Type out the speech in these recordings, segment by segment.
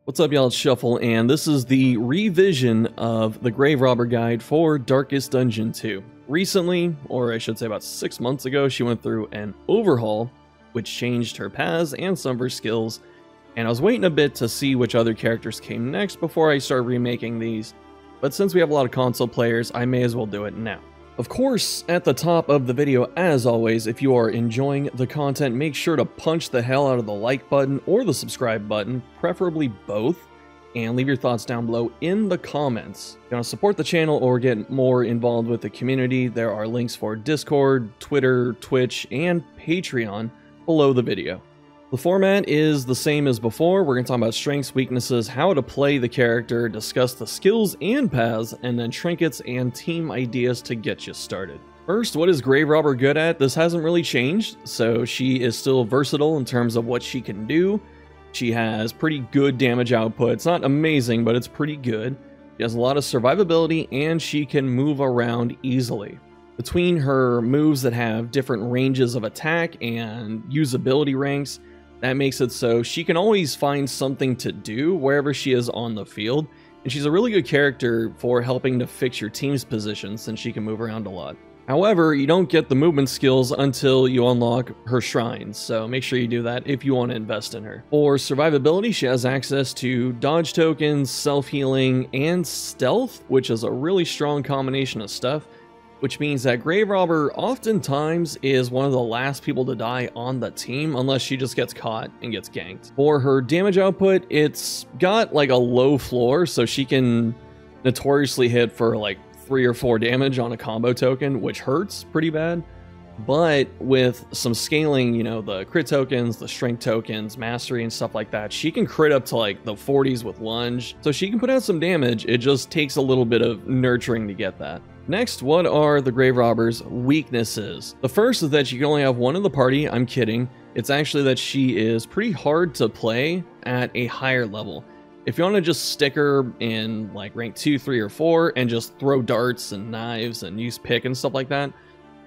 What's up, y'all? It's Shuffle, and this is the revision of the Grave Robber Guide for Darkest Dungeon 2. Recently, or I should say about 6 months ago, she went through an overhaul, which changed her paths and some of her skills, and I was waiting a bit to see which other characters came next before I start remaking these, but since we have a lot of console players, I may as well do it now. Of course, at the top of the video, as always, if you are enjoying the content, make sure to punch the hell out of the like button or the subscribe button, preferably both, and leave your thoughts down below in the comments. If you want to support the channel or get more involved with the community, there are links for Discord, Twitter, Twitch, and Patreon below the video. The format is the same as before. We're going to talk about strengths, weaknesses, how to play the character, discuss the skills and paths, and then trinkets and team ideas to get you started. First, what is Grave Robber good at? This hasn't really changed, so she is still versatile in terms of what she can do. She has pretty good damage output. It's not amazing, but it's pretty good. She has a lot of survivability, and she can move around easily. Between her moves that have different ranges of attack and usability ranks, that makes it so she can always find something to do wherever she is on the field, and she's a really good character for helping to fix your team's position since she can move around a lot. However, you don't get the movement skills until you unlock her shrines, so make sure you do that if you want to invest in her. For survivability, she has access to dodge tokens, self-healing, and stealth, which is a really strong combination of stuff, which means that Grave Robber oftentimes is one of the last people to die on the team unless she just gets caught and gets ganked. For her damage output, it's got like a low floor, so she can notoriously hit for like 3 or 4 damage on a combo token, which hurts pretty bad. But with some scaling, you know, the crit tokens, the strength tokens, mastery and stuff like that, she can crit up to like the 40s with lunge. So she can put out some damage. It just takes a little bit of nurturing to get that. Next, what are the Grave Robber's weaknesses? The first is that you can only have one in the party. I'm kidding. It's actually that she is pretty hard to play at a higher level. If you want to just stick her in like rank 2, 3, or 4 and just throw darts and knives and use pick and stuff like that,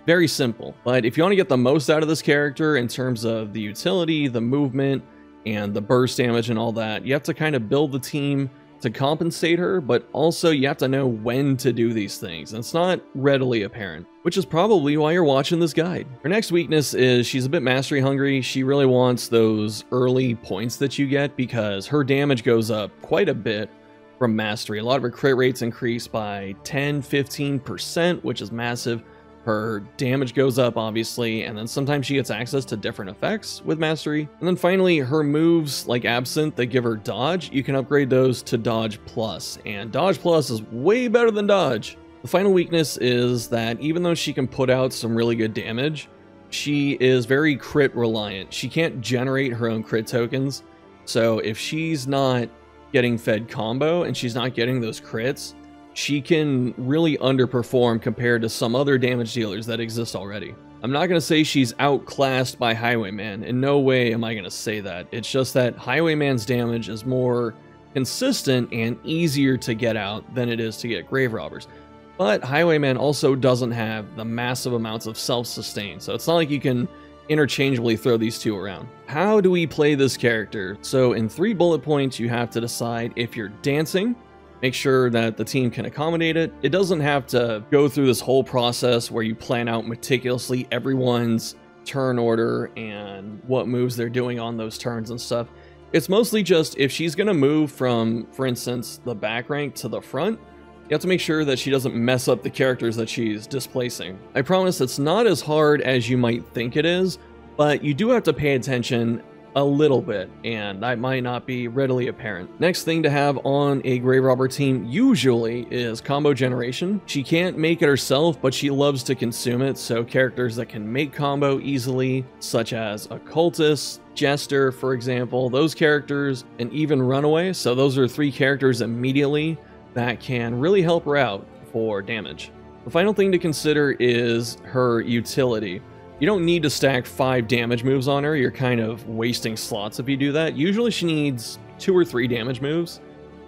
very simple. But if you want to get the most out of this character in terms of the utility, the movement, and the burst damage and all that, you have to kind of build the team to compensate her, but also you have to know when to do these things, and it's not readily apparent, which is probably why you're watching this guide. Her next weakness is she's a bit mastery hungry. She really wants those early points that you get because her damage goes up quite a bit from mastery. A lot of her crit rates increase by 10-15%, which is massive. Her damage goes up, obviously, and then sometimes she gets access to different effects with mastery. And then finally, her moves, like Absinthe, that give her dodge, you can upgrade those to Dodge Plus, and Dodge Plus is way better than Dodge. The final weakness is that even though she can put out some really good damage, she is very crit reliant. She can't generate her own crit tokens, so if she's not getting fed combo and she's not getting those crits, she can really underperform compared to some other damage dealers that exist already. I'm not going to say she's outclassed by Highwayman. In no way am I going to say that. It's just that Highwayman's damage is more consistent and easier to get out than it is to get Grave Robbers. But Highwayman also doesn't have the massive amounts of self-sustain, so it's not like you can interchangeably throw these two around. How do we play this character? So in 3 bullet points, you have to decide if you're dancing. Make sure that the team can accommodate it. It doesn't have to go through this whole process where you plan out meticulously everyone's turn order and what moves they're doing on those turns and stuff. It's mostly just if she's going to move from, for instance, the back rank to the front, you have to make sure that she doesn't mess up the characters that she's displacing. I promise it's not as hard as you might think it is, but you do have to pay attention a little bit, and that might not be readily apparent. Next thing to have on a Grave Robber team usually is combo generation. She can't make it herself, but she loves to consume it, so characters that can make combo easily, such as Occultist, Jester, for example, those characters, and even Runaway, so those are 3 characters immediately that can really help her out for damage. The final thing to consider is her utility. You don't need to stack 5 damage moves on her. You're kind of wasting slots if you do that. Usually she needs 2 or 3 damage moves,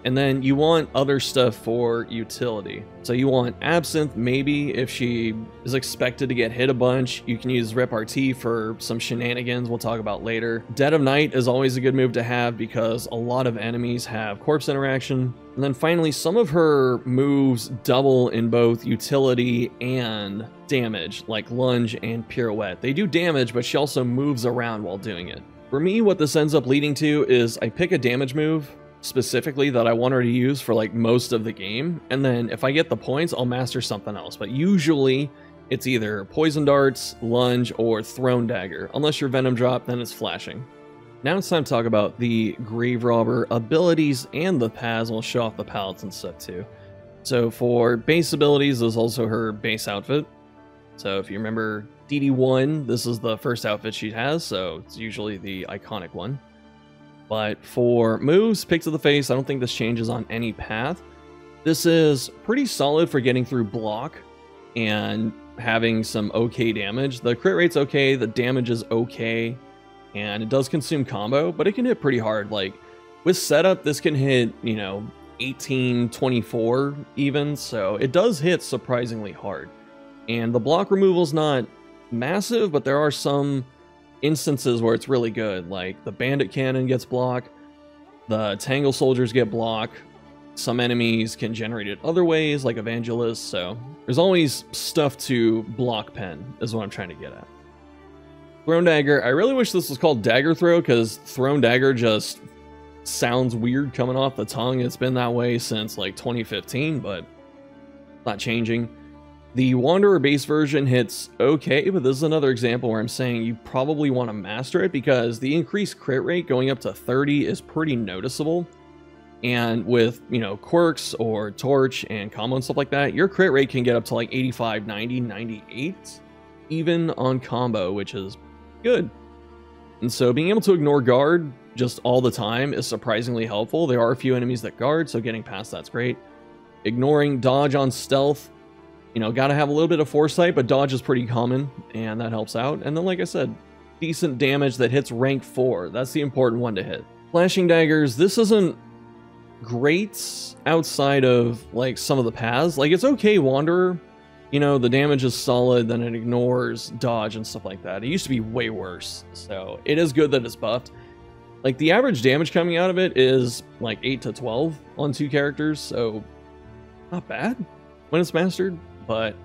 And then you want other stuff for utility. So you want Absinthe, maybe if she is expected to get hit a bunch. You can use repartee for some shenanigans we'll talk about later. Dead of Night is always a good move to have because a lot of enemies have corpse interaction. And then finally, some of her moves double in both utility and damage, like lunge and pirouette. They do damage, but she also moves around while doing it. For me, what this ends up leading to is I pick a damage move specifically that I want her to use for like most of the game, and then if I get the points, I'll master something else. But usually it's either poison darts, lunge, or thrown dagger. Unless you're venom drop, then it's flashing. Now it's time to talk about the grave robber abilities and the paths. We'll show off the palettes and stuff too. So for base abilities, there's also her base outfit. So if you remember DD1, this is the first outfit she has, so it's usually the iconic one. But for moves, pick to the face, I don't think this changes on any path. This is pretty solid for getting through block and having some okay damage. The crit rate's okay, the damage is okay, and it does consume combo, but it can hit pretty hard. Like, with setup, this can hit, you know, 18, 24 even, so it does hit surprisingly hard. And the block removal's not massive, but there are some instances where it's really good, like the bandit cannon gets blocked, the tangle soldiers get blocked, some enemies can generate it other ways like evangelists, so there's always stuff to block pen is what I'm trying to get at. Thrown dagger, I really wish this was called dagger throw because thrown dagger just sounds weird coming off the tongue. It's been that way since like 2015, but not changing. The Wanderer base version hits okay, but this is another example where I'm saying you probably want to master it because the increased crit rate going up to 30 is pretty noticeable. And with, you know, quirks or torch and combo and stuff like that, your crit rate can get up to like 85, 90, 98, even on combo, which is good. And so being able to ignore guard just all the time is surprisingly helpful. There are a few enemies that guard, so getting past that's great. Ignoring dodge on stealth, you know, gotta have a little bit of foresight, but dodge is pretty common, and that helps out. And then, like I said, decent damage that hits rank 4. That's the important one to hit. Flashing daggers, this isn't great outside of, like, some of the paths. Like, it's okay, Wanderer. You know, the damage is solid, then it ignores dodge and stuff like that. It used to be way worse, so it is good that it's buffed. Like, the average damage coming out of it is, like, 8 to 12 on 2 characters, so not bad when it's mastered. But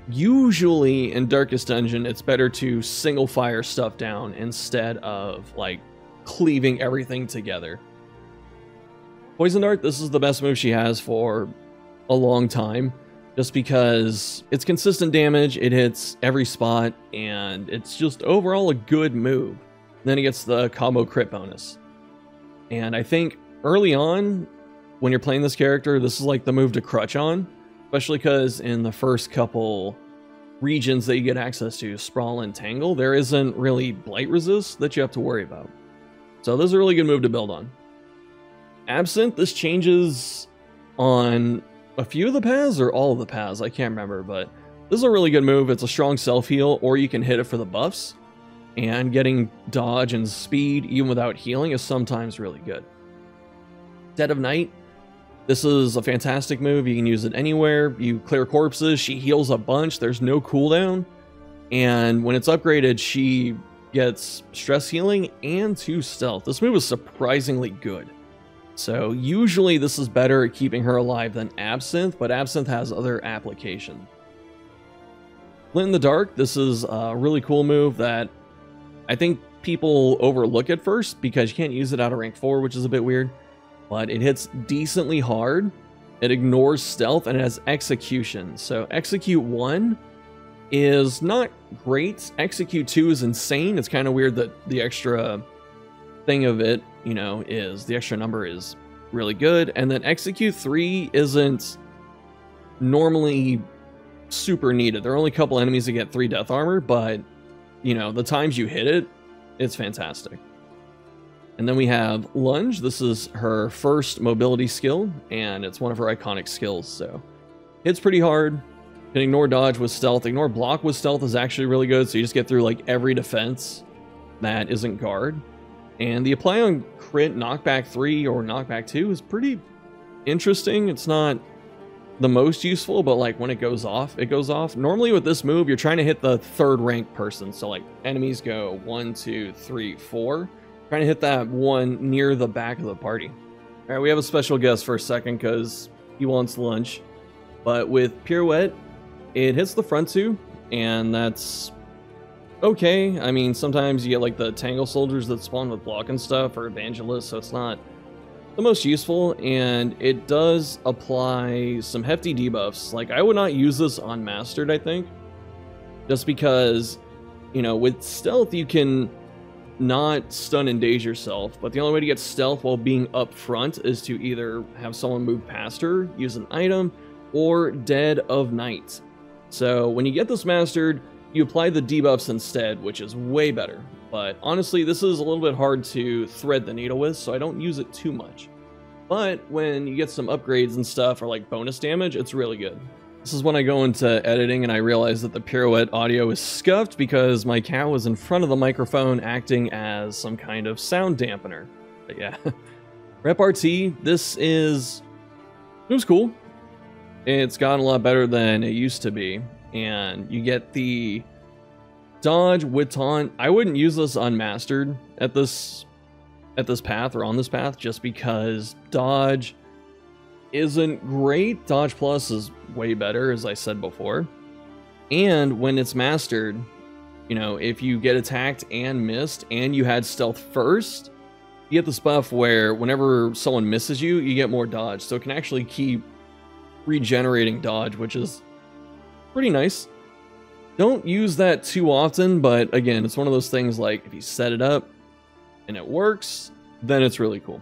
usually in Darkest Dungeon, it's better to single fire stuff down instead of like cleaving everything together. Poison Dart, this is the best move she has for a long time, just because it's consistent damage, it hits every spot, and it's just overall a good move. Then it gets the combo crit bonus. And I think early on, when you're playing this character, this is like the move to crutch on. Especially because in the first couple regions that you get access to, Sprawl and Tangle, there isn't really Blight Resist that you have to worry about. So this is a really good move to build on. Absinthe, this changes on a few of the paths or all of the paths, I can't remember, but this is a really good move. It's a strong self-heal, or you can hit it for the buffs. And getting dodge and speed, even without healing, is sometimes really good. Dead of Night. This is a fantastic move. You can use it anywhere. You clear corpses. She heals a bunch. There's no cooldown. And when it's upgraded, she gets stress healing and 2 stealth. This move is surprisingly good. So usually this is better at keeping her alive than Absinthe, but Absinthe has other application. Glint in the Dark. This is a really cool move that I think people overlook at first because you can't use it out of rank 4, which is a bit weird. But it hits decently hard, it ignores stealth, and it has execution. So execute 1 is not great. Execute 2 is insane. It's kind of weird that the extra thing of it, you know, is the extra number is really good. And then execute 3 isn't normally super needed. There are only a couple enemies that get 3 death armor, but, you know, the times you hit it, it's fantastic. And then we have Lunge. This is her first mobility skill, and it's one of her iconic skills, so hits pretty hard. Can ignore dodge with stealth. Ignore block with stealth is actually really good, so you just get through like every defense that isn't guard. And the apply on crit knockback 3 or knockback 2 is pretty interesting. It's not the most useful, but like when it goes off, it goes off. Normally with this move, you're trying to hit the third rank person. So like enemies go 1, 2, 3, 4. Trying to hit that one near the back of the party. All right, we have a special guest for a second because he wants lunch. But with Pirouette, it hits the front two, and that's okay. I mean, sometimes you get like the Tangle soldiers that spawn with block and stuff, or Evangelists, so it's not the most useful, and it does apply some hefty debuffs. Like, I would not use this on Mastered, I think, just because, you know, with Stealth, you can not stun and daze yourself, but the only way to get Stealth while being up front is to either have someone move past her, use an item, or Dead of Night. So when you get this Mastered, you apply the debuffs instead, which is way better. But honestly, this is a little bit hard to thread the needle with, so I don't use it too much. But when you get some upgrades and stuff, or like bonus damage, it's really good. This is when I go into editing and I realize that the Pirouette audio is scuffed because my cat was in front of the microphone acting as some kind of sound dampener. But yeah. Rep RT, it was cool. It's gotten a lot better than it used to be. And you get the dodge with taunt. I wouldn't use this unmastered at this path, or on this path, just because dodge isn't great. Dodge plus is way better, as I said before. And when it's mastered, you know, if you get attacked and missed and you had stealth first, you get this buff where whenever someone misses you, you get more dodge. So it can actually keep regenerating dodge, which is pretty nice. Don't use that too often, but again, it's one of those things like if you set it up and it works, then it's really cool.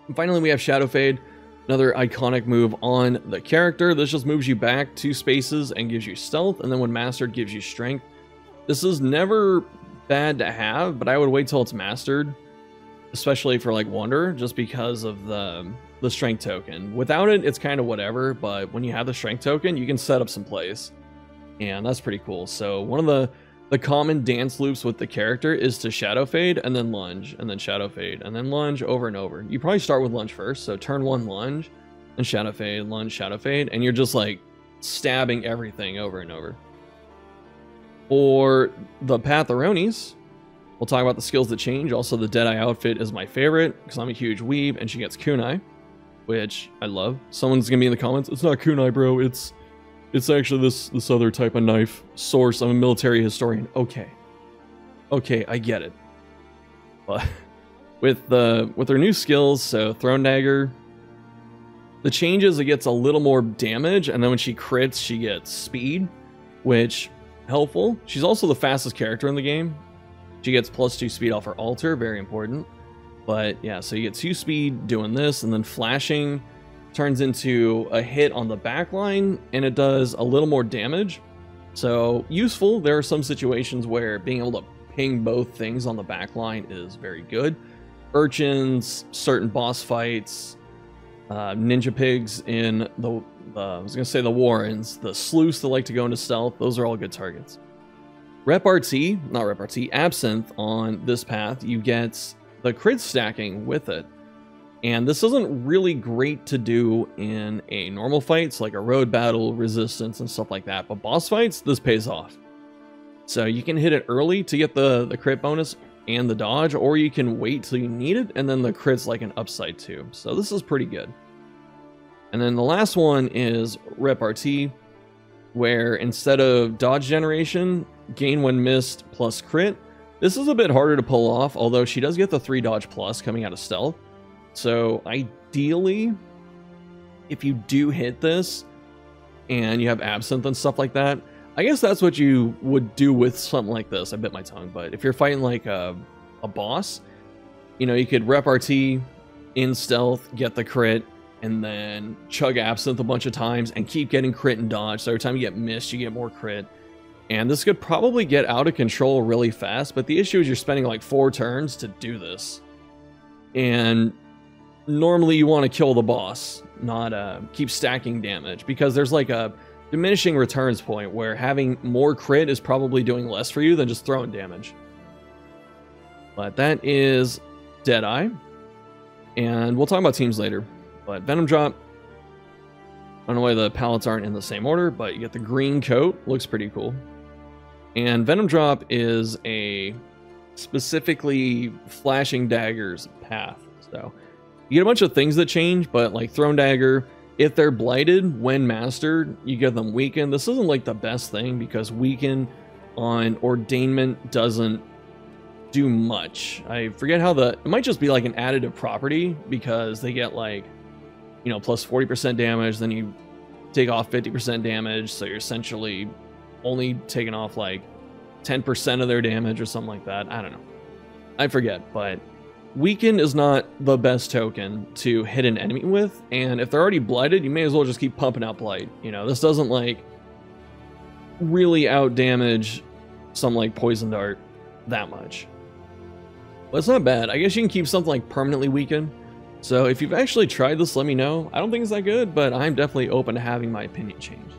And finally, we have Shadow Fade, another iconic move on the character. This just moves you back 2 spaces and gives you stealth, and then when mastered, gives you strength. This is never bad to have, but I would wait till it's mastered, especially for like Wanderer, just because of the strength token. Without it, it's kind of whatever, but when you have the strength token, you can set up some plays, and that's pretty cool. So one of the common dance loops with the character is to Shadow Fade and then lunge, and then Shadow Fade and then lunge over and over. You probably start with lunge first, so turn 1 lunge and Shadow Fade, lunge, Shadow Fade, and you're just like stabbing everything over and over. For the Patheronis, we'll talk about the skills that change. Also, the Deadeye outfit is my favorite because I'm a huge weeb, and she gets kunai, which I love. Someone's gonna be in the comments, it's not kunai, bro, it's actually this other type of knife. Source, I'm a military historian. Okay, I get it. But with her new skills, so Throne Dagger, the changes, it gets a little more damage, and then when she crits, she gets speed, which helpful. She's also the fastest character in the game. She gets +2 speed off her altar, very important. But yeah, so you get 2 speed doing this, and then flashing turns into a hit on the back line, and it does a little more damage. So useful. There are some situations where being able to ping both things on the back line is very good. Urchins, certain boss fights, ninja pigs in the I was gonna say the Warrens, the sleuths that like to go into stealth, those are all good targets. Absinthe on this path, you get the crit stacking with it. And this isn't really great to do in a normal fights, like a road battle, resistance, and stuff like that. But boss fights, this pays off. So you can hit it early to get the crit bonus and the dodge, or you can wait till you need it, and then the crit's like an upside too. So this is pretty good. And then the last one is Rep RT, where instead of dodge generation, gain when missed plus crit. This is a bit harder to pull off, although she does get the 3 dodge plus coming out of stealth. So ideally, if you do hit this and you have Absinthe and stuff like that, I guess that's what you would do with something like this. I bit my tongue, but if you're fighting like a boss, you know, you could Rep RT in stealth, get the crit, and then chug Absinthe a bunch of times and keep getting crit and dodge. So every time you get missed, you get more crit. And this could probably get out of control really fast, but the issue is you're spending like 4 turns to do this. And normally you want to kill the boss, not keep stacking damage, because there's like a diminishing returns point where having more crit is probably doing less for you than just throwing damage. But that is Deadeye, and we'll talk about teams later. But Venom Drop, I don't know why the palettes aren't in the same order, but you get the green coat, looks pretty cool. And Venom Drop is a specifically flashing daggers path. So you get a bunch of things that change, but like Thrown Dagger, if they're blighted when mastered, you get them weakened. This isn't like the best thing because weaken on ordainment doesn't do much. I forget how it might just be like an additive property because they get like, you know, plus 40% damage, then you take off 50% damage, so you're essentially only taking off like 10% of their damage or something like that. I don't know. I forget, but weaken is not the best token to hit an enemy with, and if they're already blighted, you may as well just keep pumping out blight. You know, this doesn't like really out damage some like poison dart that much. But it's not bad. I guess you can keep something like permanently weakened. So if you've actually tried this, let me know. I don't think it's that good, but I'm definitely open to having my opinion changed.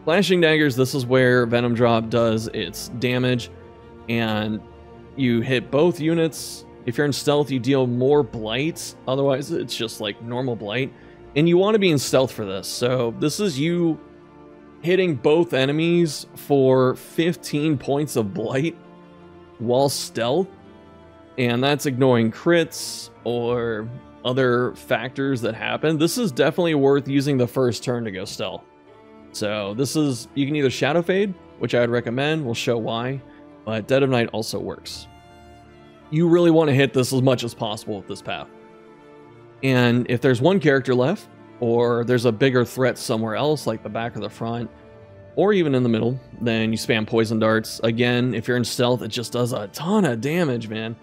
Flashing daggers, this is where Venom Drop does its damage, and you hit both units. If you're in stealth, you deal more blight. Otherwise, it's just like normal blight. And you want to be in stealth for this. So this is you hitting both enemies for 15 points of blight while stealth. And that's ignoring crits or other factors that happen. This is definitely worth using the first turn to go stealth. So this is, you can either Shadow Fade, which I would recommend, we'll show why, but Dead of Night also works. You really want to hit this as much as possible with this path. And if there's one character left, or there's a bigger threat somewhere else, like the back or the front, or even in the middle, then you spam Poison Darts. Again, if you're in stealth, it just does a ton of damage, man.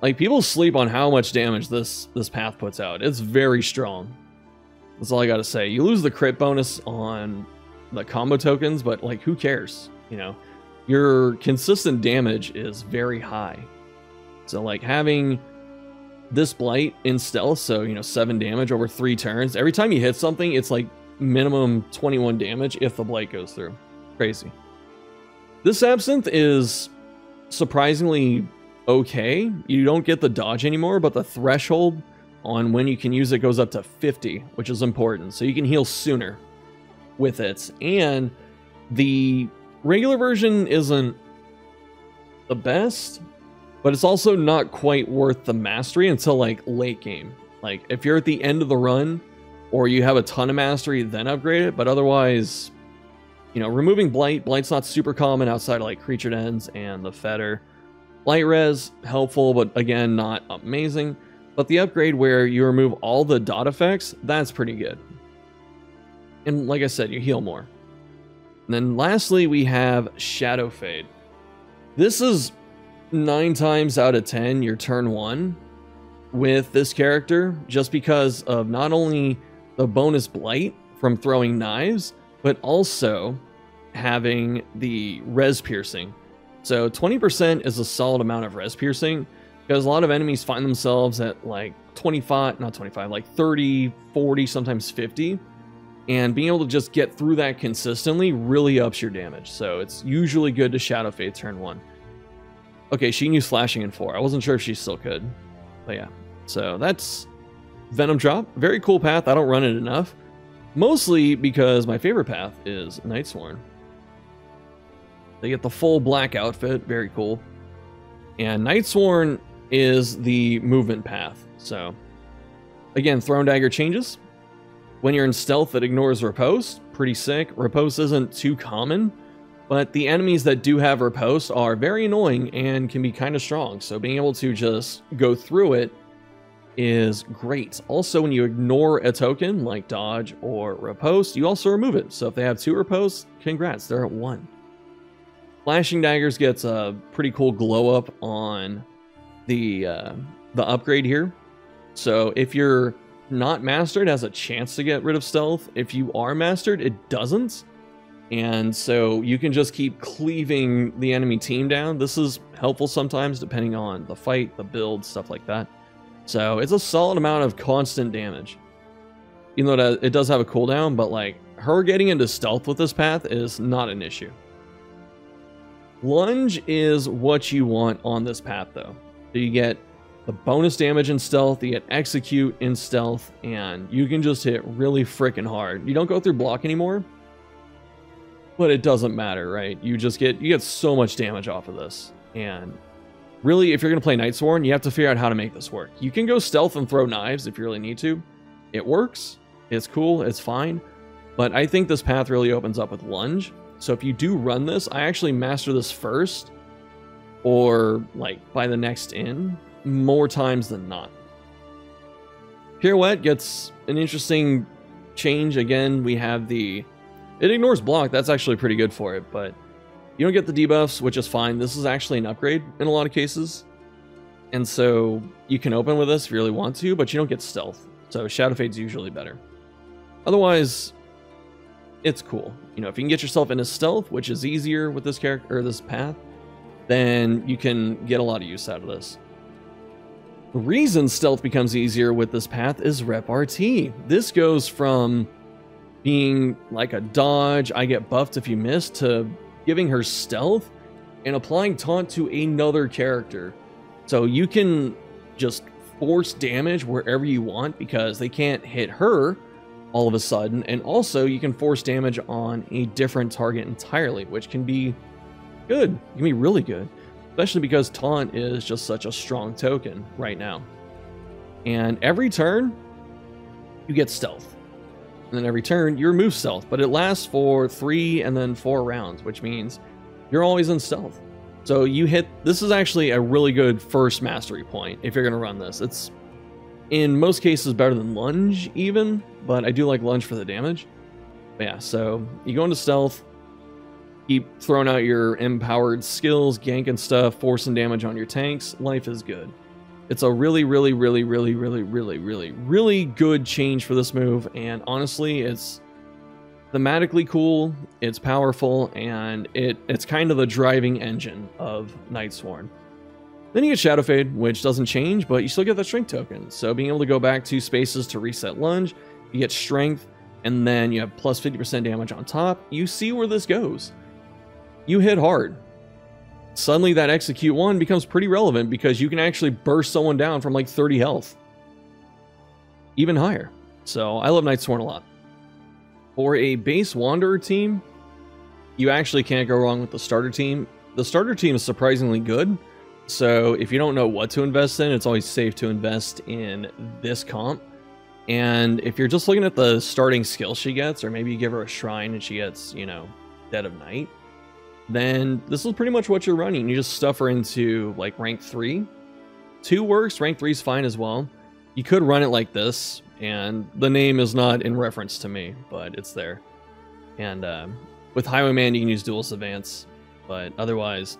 Like, people sleep on how much damage this path puts out. It's very strong. That's all I gotta say. You lose the crit bonus on the combo tokens, but like, who cares? You know, your consistent damage is very high. So like having this blight in stealth, so you know, 7 damage over 3 turns. Every time you hit something, it's like minimum 21 damage if the blight goes through. Crazy. This Absinthe is surprisingly okay. You don't get the dodge anymore, but the threshold on when you can use it goes up to 50, which is important. So you can heal sooner with it. And the regular version isn't the best, but it's also not quite worth the mastery until like late game. Like if you're at the end of the run or you have a ton of mastery, then upgrade it. But otherwise, you know, removing Blight's not super common outside of like Creature Dens and the Fetter. Light Res, helpful, but again, not amazing. But the upgrade where you remove all the dot effects, that's pretty good. And like I said, you heal more. And then lastly, we have Shadow Fade. This is 9 times out of 10 your turn 1 with this character, just because of not only the bonus blight from throwing knives, but also having the res piercing. So 20% is a solid amount of res piercing, because a lot of enemies find themselves at like 25, not 25, like 30, 40, sometimes 50. And being able to just get through that consistently really ups your damage. So it's usually good to Shadow Fade turn 1. Okay, she can use flashing in 4. I wasn't sure if she still could. But yeah, so that's Venom Drop. Very cool path. I don't run it enough. Mostly because my favorite path is Nightsworn. They get the full black outfit. Very cool. And Nightsworn is the movement path. So, again, Thrown Dagger changes. When you're in stealth, it ignores Riposte. Pretty sick. Riposte isn't too common, but the enemies that do have Riposte are very annoying and can be kind of strong. So being able to just go through it is great. Also, when you ignore a token like Dodge or Riposte, you also remove it. So if they have 2 Ripostes, congrats, they're at 1. Flashing Daggers gets a pretty cool glow up on the upgrade here. So if you're not mastered, it has a chance to get rid of stealth. If you are mastered, it doesn't. And so you can just keep cleaving the enemy team down. This is helpful sometimes depending on the fight, the build, stuff like that. So it's a solid amount of constant damage. Even though it does have a cooldown, but like her getting into stealth with this path is not an issue. Lunge is what you want on this path though. So you get the bonus damage in stealth, you get execute in stealth, and you can just hit really freaking hard. You don't go through block anymore, but it doesn't matter, right? You get so much damage off of this. And really, if you're going to play Nightsworn, you have to figure out how to make this work. You can go stealth and throw knives if you really need to. It works. It's cool. It's fine. But I think this path really opens up with lunge. So if you do run this, I actually master this first, or like by the next in, more times than not. Pirouette gets an interesting change. Again, we have it ignores block. That's actually pretty good for it, but you don't get the debuffs, which is fine. This is actually an upgrade in a lot of cases. And so you can open with this if you really want to, but you don't get stealth. So Shadow Fade's usually better. Otherwise, it's cool. You know, if you can get yourself into stealth, which is easier with this character or this path, then you can get a lot of use out of this. The reason stealth becomes easier with this path is Rep RT. This goes from being like a dodge, I get buffed if you miss, to giving her stealth and applying taunt to another character. So you can just force damage wherever you want because they can't hit her all of a sudden. And also you can force damage on a different target entirely, which can be good. It can be really good, especially because taunt is just such a strong token right now. And every turn you get stealth. And then every turn, you remove stealth, but it lasts for 3 and then 4 rounds, which means you're always in stealth. So this is actually a really good first mastery point if you're going to run this. It's, in most cases, better than lunge even, but I do like lunge for the damage. But yeah, so you go into stealth, keep throwing out your empowered skills, ganking stuff, forcing damage on your tanks. Life is good. It's a really, really, really, really, really, really, really, really good change for this move, and honestly, it's thematically cool, it's powerful, and it's kind of the driving engine of Nightsworn. Then you get Shadow Fade, which doesn't change, but you still get that Strength token, so being able to go back 2 spaces to reset lunge, you get Strength, and then you have plus 50% damage on top. You see where this goes. You hit hard. Suddenly that execute 1 becomes pretty relevant because you can actually burst someone down from like 30 health. Even higher. So I love Nightsworn a lot. For a base Wanderer team, you actually can't go wrong with the starter team. The starter team is surprisingly good. So if you don't know what to invest in, it's always safe to invest in this comp. And if you're just looking at the starting skill she gets, or maybe you give her a shrine and she gets, you know, Dead of Night, then this is pretty much what you're running. You just stuff her into like rank 3. 2 works, rank 3 is fine as well. You could run it like this, and the name is not in reference to me, but it's there. And with Highwayman, you can use Duelist Advance, but otherwise,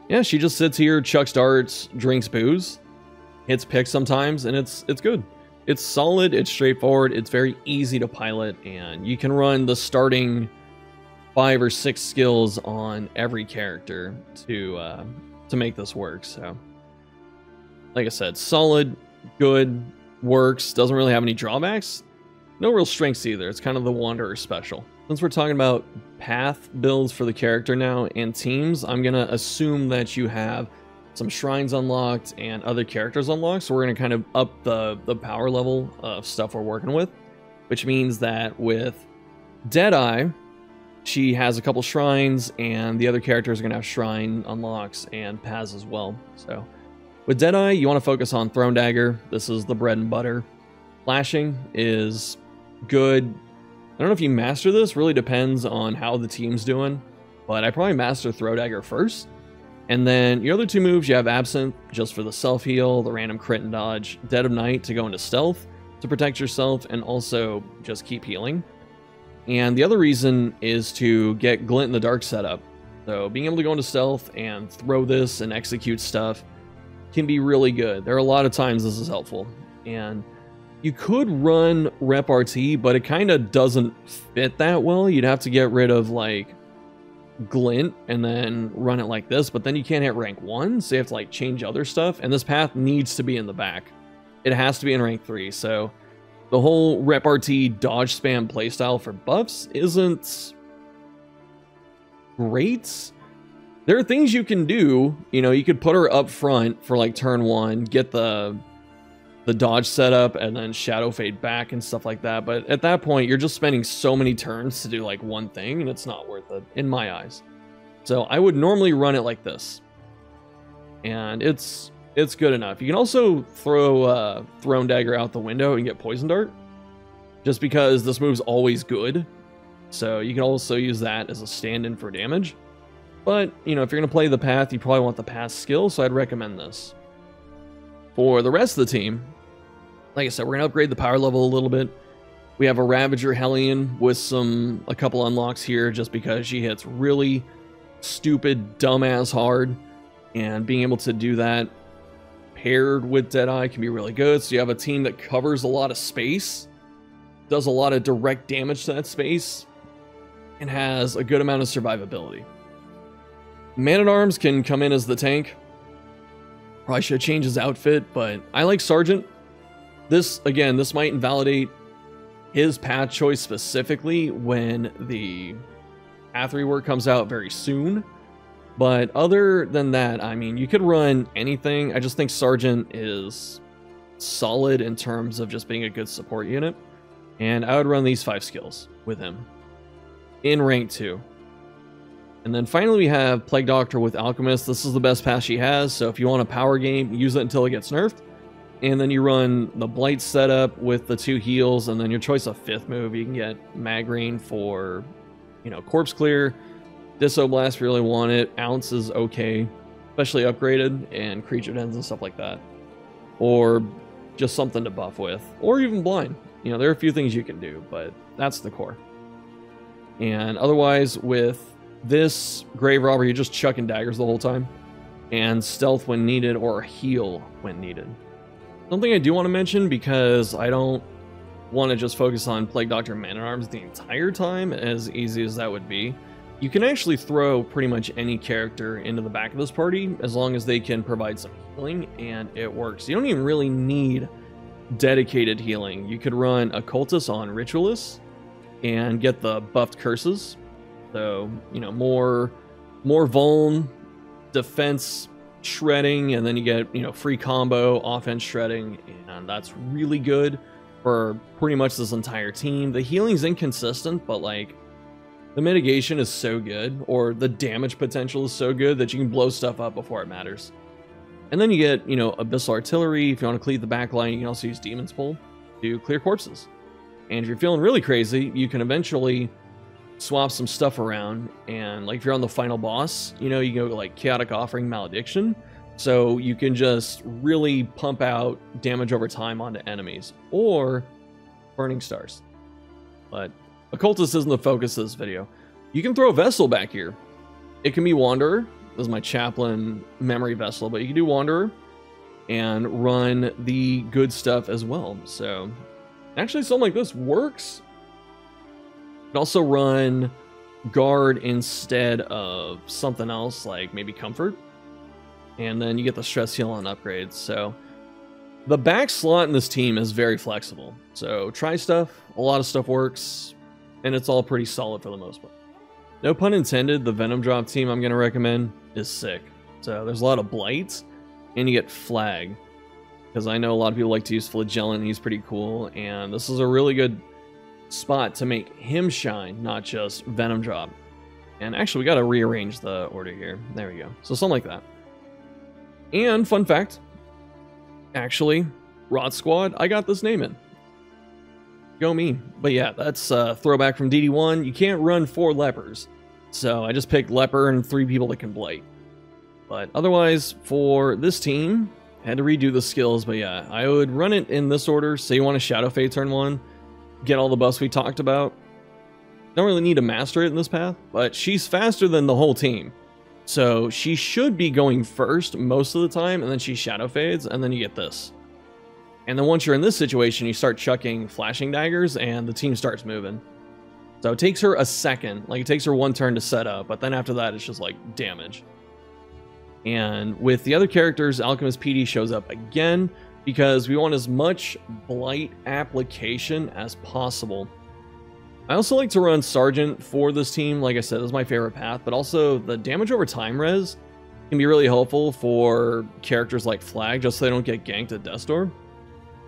yeah, she just sits here, chucks darts, drinks booze, hits picks sometimes, and it's good. It's solid, it's straightforward, it's very easy to pilot, and you can run the starting 5 or 6 skills on every character to make this work. So, like I said, solid, good, works, doesn't really have any drawbacks. No real strengths either. It's kind of the Wanderer special. Since we're talking about path builds for the character now and teams, I'm going to assume that you have some shrines unlocked and other characters unlocked. So we're going to kind of up the power level of stuff we're working with, which means that with Deadeye, she has a couple shrines, and the other characters are going to have shrine unlocks and paths as well. So with Deadeye, you want to focus on Throne Dagger. This is the bread and butter. Flashing is good. I don't know if you master this. Really depends on how the team's doing. But I probably master Throw Dagger first. And then your other 2 moves, you have Absinthe, just for the self-heal, the random crit and dodge. Dead of Night to go into stealth, to protect yourself, and also just keep healing. And the other reason is to get Glint in the Dark setup. So being able to go into stealth and throw this and execute stuff can be really good. There are a lot of times this is helpful. And you could run Rep RT, but it kind of doesn't fit that well. You'd have to get rid of like Glint and then run it like this, but then you can't hit rank 1, so you have to like change other stuff. And this path needs to be in the back. It has to be in rank 3, so the whole Rep RT dodge spam playstyle for buffs isn't great, There are things you can do. You know, you could put her up front for like turn 1, get the dodge set up, and then shadow fade back and stuff like that. But at that point, you're just spending so many turns to do like one thing, and it's not worth it in my eyes. So I would normally run it like this, and it's good enough. You can also throw Thrown Dagger out the window and get Poison Dart, just because this move's always good. So you can also use that as a stand-in for damage. But, you know, if you're going to play the path, you probably want the path skill, so I'd recommend this. For the rest of the team, like I said, we're going to upgrade the power level a little bit. We have a Ravager Hellion with a couple unlocks here, just because she hits really stupid, dumbass hard. And being able to do that paired with Deadeye can be really good. So you have a team that covers a lot of space, does a lot of direct damage to that space, and has a good amount of survivability. Man-at-Arms can come in as the tank. Probably should change his outfit, but I like Sergeant. This might invalidate his path choice specifically when the path rework comes out very soon. But other than that, I mean, you could run anything. I just think Sergeant is solid in terms of just being a good support unit. And I would run these 5 skills with him in rank 2. And then finally we have Plague Doctor with Alchemist. This is the best path she has, so if you want a power game, use it until it gets nerfed. And then you run the Blight setup with the 2 heals, and then your choice of 5th move, you can get Magraine for, you know, Corpse Clear. Disoblast if you really want it. Ounce is okay, especially upgraded, and Creature Dens and stuff like that. Or just something to buff with. Or even Blind. You know, there are a few things you can do, but that's the core. And otherwise, with this Grave Robber, you're just chucking daggers the whole time, and stealth when needed, or heal when needed. Something I do want to mention, because I don't want to just focus on Plague Doctor and Man-at-Arms the entire time, as easy as that would be. You can actually throw pretty much any character into the back of this party, as long as they can provide some healing, and it works. You don't even really need dedicated healing. You could run Occultist on Ritualist, and get the buffed curses. So, you know, more vuln, defense shredding, and then you get, you know, free combo, offense shredding, and that's really good for pretty much this entire team. The healing's inconsistent, but like the mitigation is so good, or the damage potential is so good that you can blow stuff up before it matters. And then you get, you know, Abyssal Artillery. If you want to cleave the back line, you can also use Demon's Pull to clear corpses. And if you're feeling really crazy, you can eventually swap some stuff around, and like if you're on the final boss, you know, you go like Chaotic Offering, Malediction, so you can just really pump out damage over time onto enemies, or Burning Stars. But Occultist isn't the focus of this video. You can throw Vessel back here. It can be Wanderer. This is my Chaplain memory Vessel, but you can do Wanderer and run the good stuff as well. So actually something like this works. You can also run Guard instead of something else, like maybe Comfort. And then you get the Stress Heal on upgrades. So the back slot in this team is very flexible. So try stuff. A lot of stuff works. And it's all pretty solid for the most part. No pun intended, the Venom Drop team I'm going to recommend is sick. So there's a lot of Blights. And you get Flag. Because I know a lot of people like to use Flagellant. He's pretty cool. And this is a really good spot to make him shine, not just Venom Drop. And actually, we got to rearrange the order here. There we go. So something like that. And fun fact, actually, Rot Squad, I got this name in. Go me. But yeah, that's a throwback from DD1. You can't run 4 lepers. So I just picked leper and 3 people that can blight. But otherwise, for this team, I had to redo the skills. But yeah, I would run it in this order. Say you want to Shadow Fade turn 1. Get all the buffs we talked about. Don't really need to master it in this path, but she's faster than the whole team. So she should be going first most of the time, and then she Shadow Fades, and then you get this. And then once you're in this situation, you start chucking flashing daggers, and the team starts moving. So it takes her a second, like it takes her 1 turn to set up, but then after that, it's just like damage. And with the other characters, Alchemist PD shows up again, because we want as much Blight application as possible. I also like to run Sergeant for this team. Like I said, this is my favorite path, but also the damage over time res can be really helpful for characters like Flag, just so they don't get ganked at Death's Door.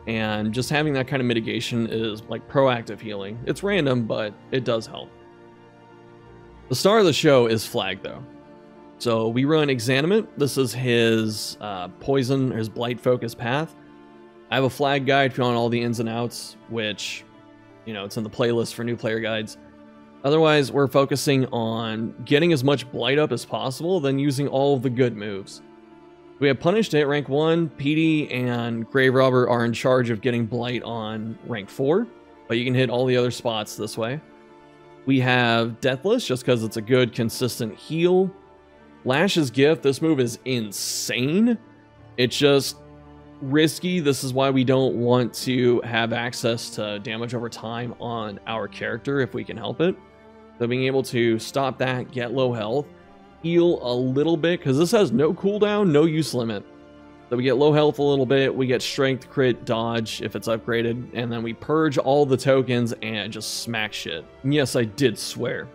And just having that kind of mitigation is like proactive healing. It's random, but it does help. The star of the show is Flag, though. So we run Exanimate. This is his poison, his blight focus path. I have a Flag guide if you want all the ins and outs, which, you know, it's in the playlist for new player guides. Otherwise, we're focusing on getting as much blight up as possible, then using all of the good moves. We have Punish to hit rank 1. PD and Grave Robber are in charge of getting blight on rank 4, but you can hit all the other spots this way. We have Deathless, just because it's a good, consistent heal. Lash's Gift, this move is insane. It's just risky. This is why we don't want to have access to damage over time on our character if we can help it. So being able to stop that, get low health, heal a little bit, because this has no cooldown, no use limit. So we get low health a little bit, we get strength, crit, dodge if it's upgraded, and then we purge all the tokens and just smack shit. And yes, I did swear.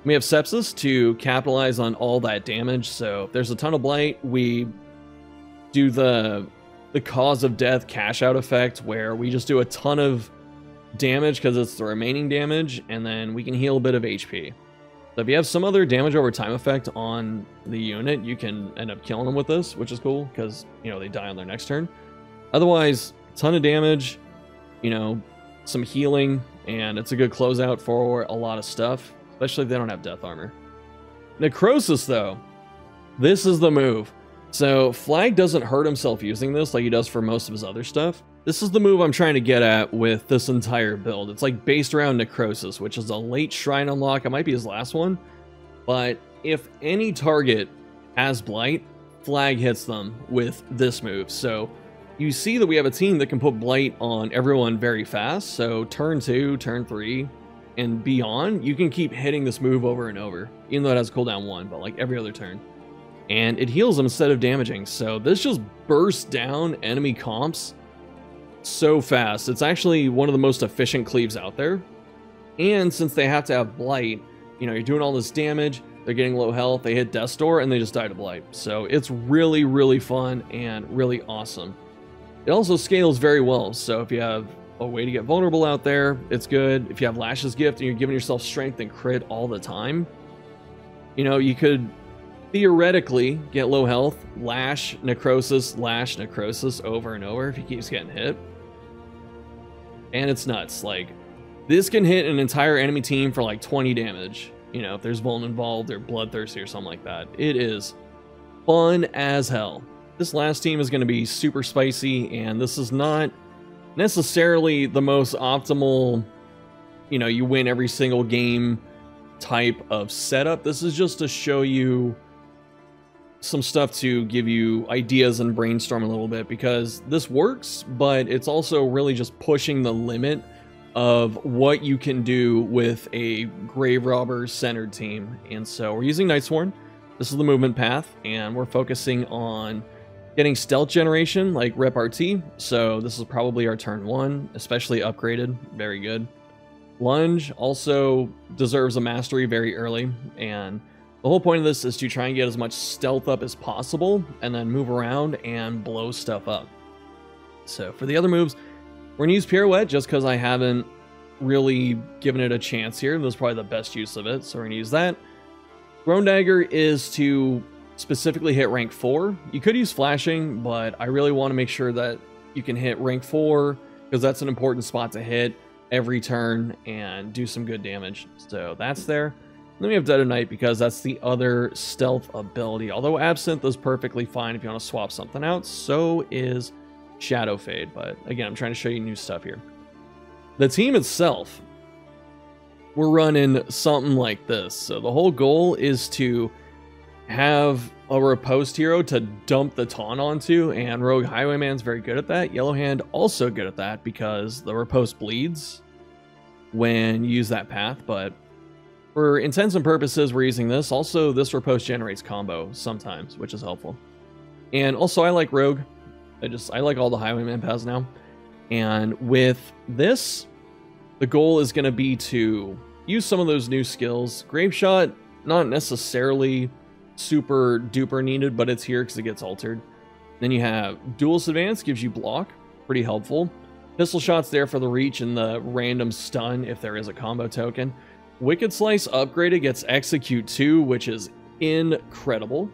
We have Sepsis to capitalize on all that damage, so if there's a ton of blight, we do the cause of death cash out effect, where we just do a ton of damage because it's the remaining damage, and then we can heal a bit of HP. So if you have some other damage over time effect on the unit, you can end up killing them with this, which is cool because, you know, they die on their next turn. Otherwise, a ton of damage, you know, some healing, and it's a good closeout for a lot of stuff, especially if they don't have death armor. Necrosis, though, this is the move. So Flag doesn't hurt himself using this like he does for most of his other stuff. This is the move I'm trying to get at with this entire build. It's like based around Necrosis, which is a late shrine unlock. It might be his last one. But if any target has Blight, Flag hits them with this move. So you see that we have a team that can put Blight on everyone very fast. So turn 2, turn 3, and beyond, you can keep hitting this move over and over. Even though it has cooldown 1, but like every other turn. And it heals them instead of damaging. So this just bursts down enemy comps so fast. It's actually one of the most efficient cleaves out there. And since they have to have Blight, you know, you're doing all this damage, they're getting low health, they hit Death's Door, and they just die to Blight. So it's really, really fun and really awesome. It also scales very well. So if you have a way to get vulnerable out there, it's good. If you have Lash's Gift and you're giving yourself strength and crit all the time, you know, you could theoretically get low health, lash necrosis over and over if he keeps getting hit. And it's nuts. Like, this can hit an entire enemy team for like 20 damage, you know, if there's Vuln involved or Bloodthirsty or something like that. It is fun as hell. This last team is going to be super spicy, and this is not necessarily the most optimal, you know, you win every single game type of setup. This is just to show you some stuff to give you ideas and brainstorm a little bit, because this works, but it's also really just pushing the limit of what you can do with a Grave Robber centered team. And so we're using Nightsworn. This is the movement path, and we're focusing on getting stealth generation like Rep RT. So this is probably our turn 1, especially upgraded. Very good. Lunge also deserves a mastery very early, and the whole point of this is to try and get as much stealth up as possible and then move around and blow stuff up. So for the other moves, we're going to use Pirouette just because I haven't really given it a chance here. This is probably the best use of it, so we're going to use that. Thrown Dagger is to specifically hit rank 4. You could use Flashing, but I really want to make sure that you can hit rank 4 because that's an important spot to hit every turn and do some good damage. So that's there. Then we have Dead of Night because that's the other stealth ability. Although Absinthe is perfectly fine if you want to swap something out, so is Shadow Fade. But again, I'm trying to show you new stuff here. The team itself, we're running something like this. So the whole goal is to have a riposte hero to dump the taunt onto, and Rogue Highwayman's very good at that. Yellowhand also good at that because the riposte bleeds when you use that path, but for intents and purposes, we're using this. Also, this riposte generates combo sometimes, which is helpful. And also, I like Rogue. I like all the Highwayman paths now. And with this, the goal is going to be to use some of those new skills. Grave Shot, not necessarily super duper needed, but it's here because it gets altered. Then you have Duelist Advance, gives you block, pretty helpful. Pistol Shot's there for the reach and the random stun if there is a combo token. Wicked Slice upgraded gets Execute 2, which is incredible.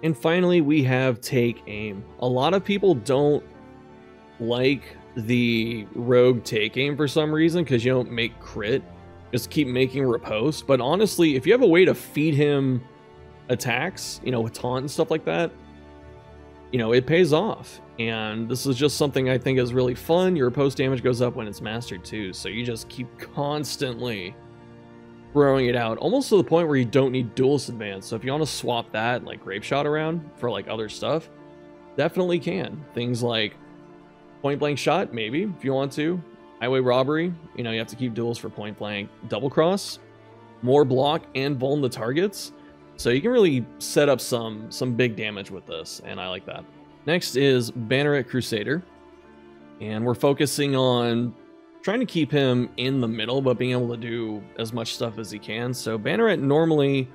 And finally, we have Take Aim. A lot of people don't like the Rogue Take Aim for some reason because you don't make crit. Just keep making riposte. But honestly, if you have a way to feed him attacks, you know, with taunt and stuff like that, you know, it pays off. And this is just something I think is really fun. Your riposte damage goes up when it's mastered too, so you just keep constantly throwing it out, almost to the point where you don't need Duelist Advance. So if you want to swap that, like Grape Shot around for like other stuff, definitely can. Things like Point Blank Shot, maybe, if you want to. Highway Robbery, you know, you have to keep duels for Point Blank. Double Cross, more block and vuln the targets. So you can really set up some big damage with this, and I like that. Next is Banneret Crusader, and we're focusing on trying to keep him in the middle, but being able to do as much stuff as he can. So Banneret normally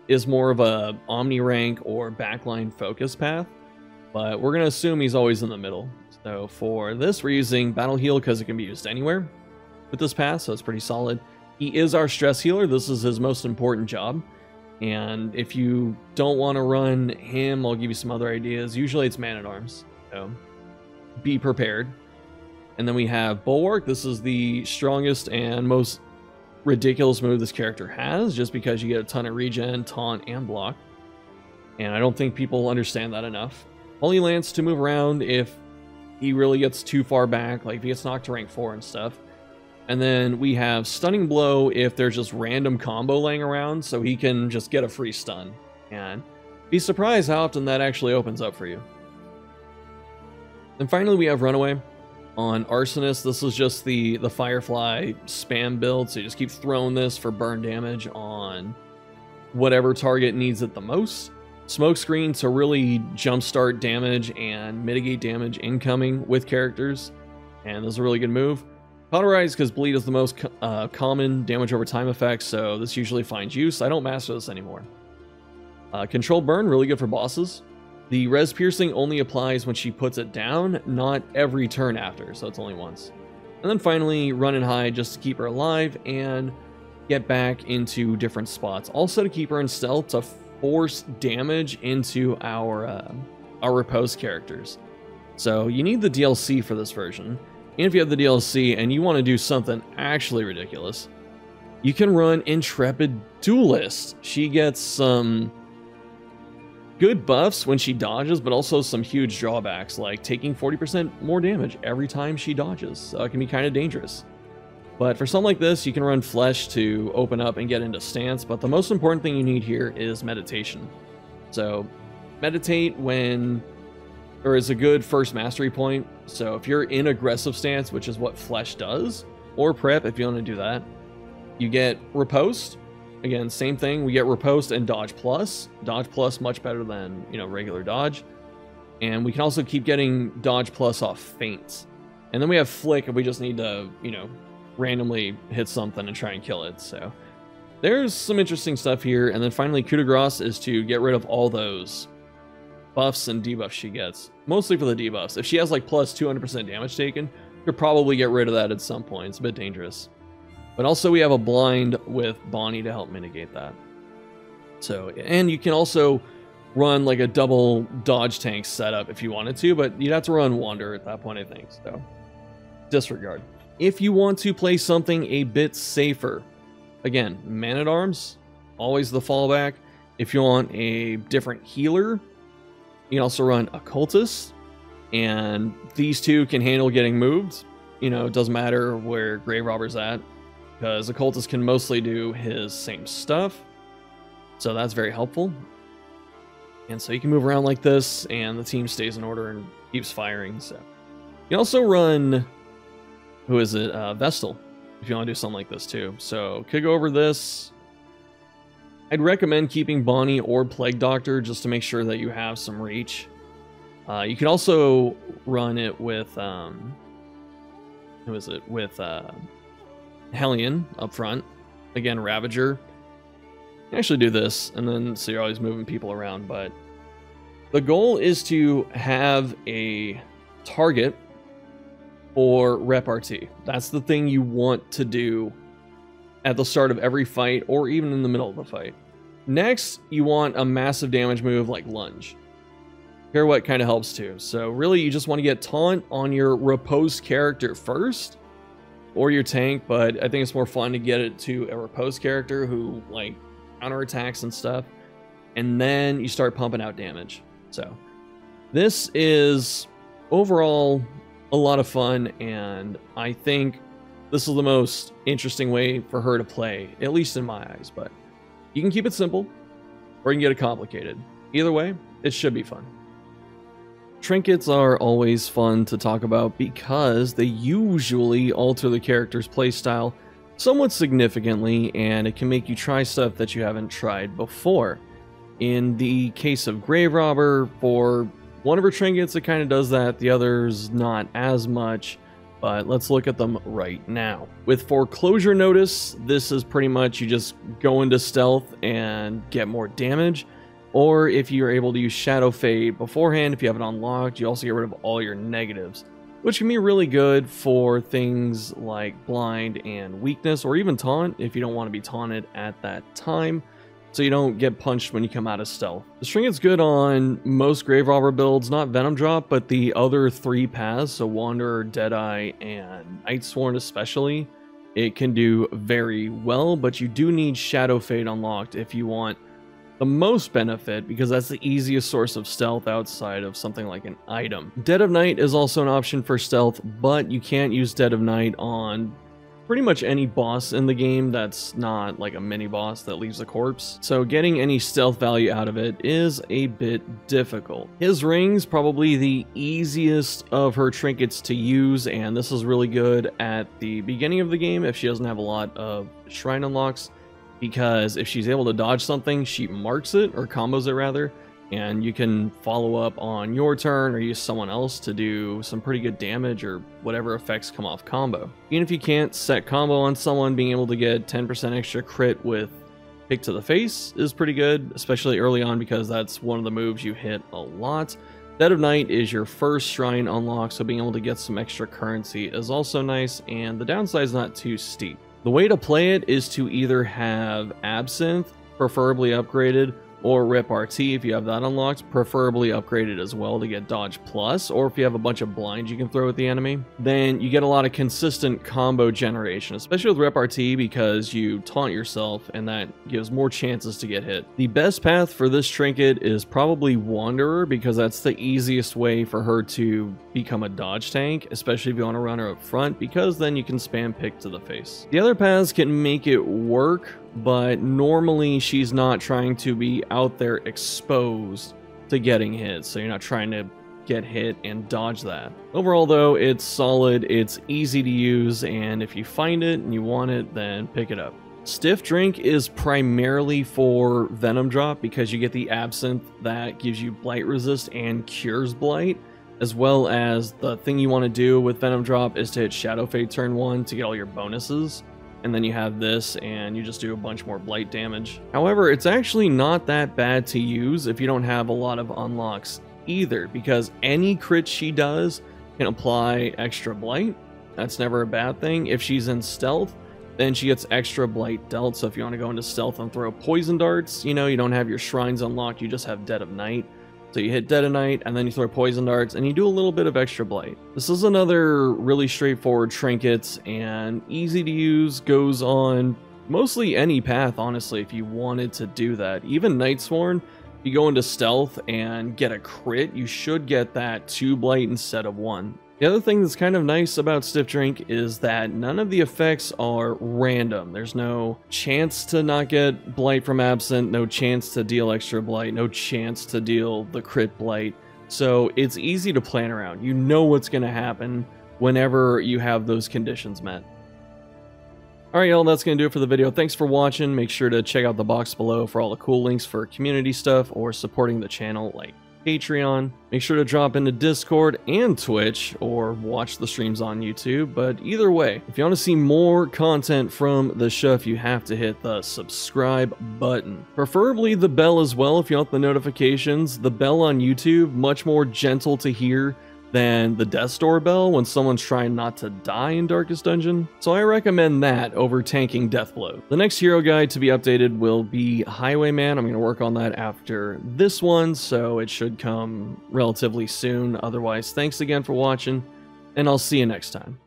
is more of a Omni rank or backline focus path, but we're going to assume he's always in the middle. So for this, we're using Battle Heal because it can be used anywhere with this path, so it's pretty solid. He is our stress healer. This is his most important job. And if you don't want to run him, I'll give you some other ideas. Usually it's Man-at-Arms, so be prepared. And then we have Bulwark. This is the strongest and most ridiculous move this character has, just because you get a ton of regen, taunt, and block. And I don't think people understand that enough. Holy Lance to move around if he really gets too far back, like if he gets knocked to rank 4 and stuff. And then we have Stunning Blow if there's just random combo laying around, so he can just get a free stun. And be surprised how often that actually opens up for you. And finally, we have Runaway on Arsonist. This is just the Firefly spam build, so you just keep throwing this for burn damage on whatever target needs it the most. Smokescreen to really jumpstart damage and mitigate damage incoming with characters, and this is a really good move. Cauterize because bleed is the most common damage over time effect, so this usually finds use. I don't master this anymore. Control Burn, really good for bosses. The Res Piercing only applies when she puts it down, not every turn after, so it's only once. And then finally, Run and Hide just to keep her alive and get back into different spots. Also to keep her in stealth to force damage into our riposte characters. So you need the DLC for this version. And if you have the DLC and you want to do something actually ridiculous, you can run Intrepid Duelist. She gets some good buffs when she dodges, but also some huge drawbacks, like taking 40% more damage every time she dodges. So it can be kind of dangerous. But for something like this, you can run Flesh to open up and get into stance, but the most important thing you need here is meditation. So meditate when there is a good first mastery point. So if you're in aggressive stance, which is what Flesh does, or prep if you want to do that, you get Riposte. Again, same thing. We get Riposte and Dodge Plus. Dodge Plus much better than, you know, regular dodge. And we can also keep getting Dodge Plus off feints. And then we have Flick if we just need to, you know, randomly hit something and try and kill it. So there's some interesting stuff here. And then finally, Coup de Grace is to get rid of all those buffs and debuffs she gets. Mostly for the debuffs. If she has like plus 200% damage taken, you'll probably get rid of that at some point. It's a bit dangerous. But also we have a blind with Bonnie to help mitigate that. So, and you can also run like a double dodge tank setup if you wanted to, but you'd have to run Wander at that point, I think. So disregard. If you want to play something a bit safer, again, Man-at-Arms, always the fallback. If you want a different healer, you can also run Occultist, and these two can handle getting moved. You know, it doesn't matter where Grave Robber's at, because Occultist can mostly do his same stuff. So that's very helpful. And so you can move around like this, and the team stays in order and keeps firing. So you can also run, who is it? Vestal, if you want to do something like this too. So could go over this. I'd recommend keeping Bonnie or Plague Doctor just to make sure that you have some reach. You can also run it with who is it? With Hellion up front. Again, Ravager. You actually do this, and then so you're always moving people around, but the goal is to have a target for repartee. That's the thing you want to do at the start of every fight, or even in the middle of the fight. Next, you want a massive damage move like Lunge. Pirouette kind of helps too. So really, you just want to get Taunt on your riposte character first, or your tank, but I think it's more fun to get it to a riposte character who like counterattacks and stuff, and then you start pumping out damage. So this is overall a lot of fun, and I think this is the most interesting way for her to play, at least in my eyes. But you can keep it simple, or you can get it complicated. Either way, it should be fun. Trinkets are always fun to talk about because they usually alter the character's playstyle somewhat significantly, and it can make you try stuff that you haven't tried before. In the case of Grave Robber, for one of her trinkets, it kind of does that, the others not as much, but let's look at them right now. With Foreclosure Notice, this is pretty much you just go into stealth and get more damage, or if you're able to use Shadow Fade beforehand, if you have it unlocked, you also get rid of all your negatives, which can be really good for things like Blind and Weakness, or even Taunt if you don't want to be taunted at that time, so you don't get punched when you come out of stealth. The Trinket's good on most Grave Robber builds, not Venom Drop, but the other 3 paths, so Wanderer, Deadeye, and Nightsworn especially, it can do very well, but you do need Shadow Fade unlocked if you want the most benefit, because that's the easiest source of stealth outside of something like an item. Dead of Night is also an option for stealth, but you can't use Dead of Night on pretty much any boss in the game that's not like a mini boss that leaves a corpse. So getting any stealth value out of it is a bit difficult. His Ring's probably the easiest of her trinkets to use, and this is really good at the beginning of the game if she doesn't have a lot of shrine unlocks, because if she's able to dodge something, she marks it, or combos it rather, and you can follow up on your turn or use someone else to do some pretty good damage or whatever effects come off combo. Even if you can't set combo on someone, being able to get 10% extra crit with Pick to the Face is pretty good, especially early on, because that's one of the moves you hit a lot. Dead of Night is your first shrine unlock, so being able to get some extra currency is also nice, and the downside is not too steep. The way to play it is to either have Absinthe, preferably upgraded, or Repartee if you have that unlocked, preferably upgraded as well to get Dodge Plus, or if you have a bunch of blinds you can throw at the enemy, then you get a lot of consistent combo generation, especially with Repartee because you taunt yourself and that gives more chances to get hit. The best path for this trinket is probably Wanderer, because that's the easiest way for her to become a dodge tank, especially if you want to run her up front, because then you can spam Pick to the Face. The other paths can make it work, but normally she's not trying to be out there exposed to getting hit, so you're not trying to get hit and dodge that. Overall though, it's solid, it's easy to use, and if you find it and you want it, then pick it up. Stiff Drink is primarily for Venom Drop because you get the Absinthe that gives you Blight Resist and cures Blight, as well as the thing you want to do with Venom Drop is to hit Shadow Fade turn 1 to get all your bonuses. And then you have this, and you just do a bunch more blight damage. However, it's actually not that bad to use if you don't have a lot of unlocks either, because any crit she does can apply extra blight. That's never a bad thing. If she's in stealth, then she gets extra blight dealt. So if you want to go into stealth and throw poison darts, you know, you don't have your shrines unlocked, you just have Dead of Night. So you hit Dead of Night, and then you throw poison darts, and you do a little bit of extra blight. This is another really straightforward trinket, and easy to use, goes on mostly any path, honestly, if you wanted to do that. Even Nightsworn, if you go into stealth and get a crit, you should get that 2 blight instead of 1. The other thing that's kind of nice about Stiff Drink is that none of the effects are random. There's no chance to not get Blight from Absent, no chance to deal extra Blight, no chance to deal the crit Blight. So it's easy to plan around. You know what's going to happen whenever you have those conditions met. Alright y'all, that's going to do it for the video. Thanks for watching. Make sure to check out the box below for all the cool links for community stuff or supporting the channel like Patreon. Make sure to drop into Discord and Twitch, or watch the streams on YouTube. But either way, if you want to see more content from the show, you have to hit the subscribe button. Preferably the bell as well if you want the notifications. The bell on YouTube, much more gentle to hear than the death door bell when someone's trying not to die in Darkest Dungeon. So I recommend that over tanking Deathblow. The next hero guide to be updated will be Highwayman. I'm going to work on that after this one, so it should come relatively soon. Otherwise, thanks again for watching, and I'll see you next time.